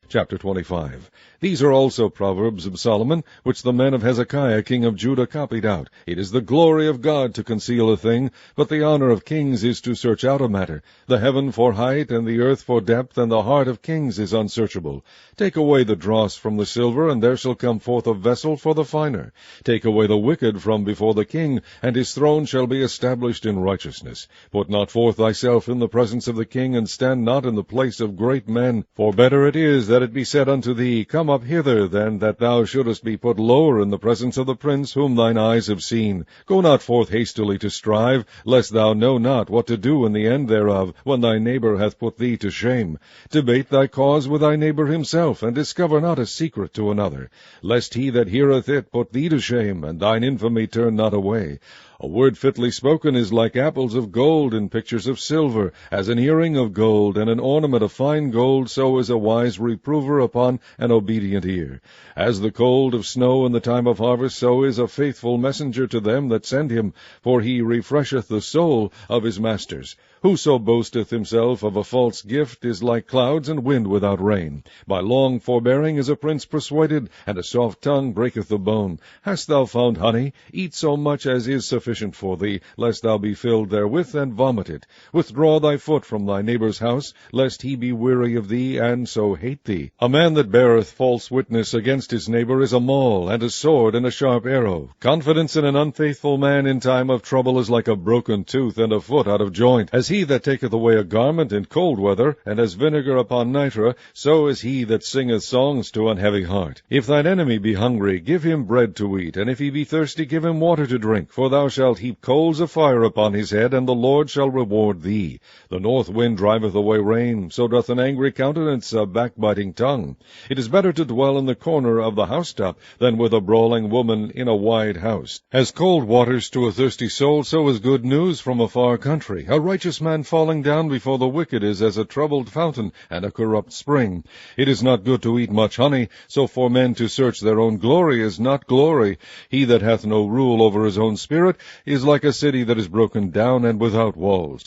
Chapter 25. These are also Proverbs of Solomon, which the men of Hezekiah king of Judah copied out. It is the glory of God to conceal a thing, but the honor of kings is to search out a matter. The heaven for height, and the earth for depth, and the heart of kings is unsearchable. Take away the dross from the silver, and there shall come forth a vessel for the finer. Take away the wicked from before the king, and his throne shall be established in righteousness. Put not forth thyself in the presence of the king, and stand not in the place of great men. For better it is that it be said unto thee, Come up hither, than that thou shouldest be put lower in the presence of the prince whom thine eyes have seen. Go not forth hastily to strive, lest thou know not what to do in the end thereof, when thy neighbour hath put thee to shame. Debate thy cause with thy neighbour himself, and discover not a secret to another, lest he that heareth it put thee to shame, and thine infamy turn not away. A word fitly spoken is like apples of gold in pictures of silver, as an earring of gold and an ornament of fine gold, so is a wise reprover upon an obedient ear. As the cold of snow in the time of harvest, so is a faithful messenger to them that send him, for he refresheth the soul of his masters. Whoso boasteth himself of a false gift is like clouds and wind without rain. By long forbearing is a prince persuaded, and a soft tongue breaketh the bone. Hast thou found honey? Eat so much as is sufficient for thee, lest thou be filled therewith, and vomit it. Withdraw thy foot from thy neighbour's house, lest he be weary of thee, and so hate thee. A man that beareth false witness against his neighbour is a maul, and a sword, and a sharp arrow. Confidence in an unfaithful man in time of trouble is like a broken tooth, and a foot out of joint. As he that taketh away a garment in cold weather, and as vinegar upon nitre, so is he that singeth songs to an heavy heart. If thine enemy be hungry, give him bread to eat, and if he be thirsty, give him water to drink. For thou shalt heap coals of fire upon his head, and the Lord shall reward thee. The north wind driveth away rain, so doth an angry countenance a backbiting tongue. It is better to dwell in the corner of the housetop than with a brawling woman in a wide house. As cold waters to a thirsty soul, so is good news from a far country. A righteous man falling down before the wicked is as a troubled fountain and a corrupt spring. It is not good to eat much honey, so for men to search their own glory is not glory. He that hath no rule over his own spirit is like a city that is broken down and without walls.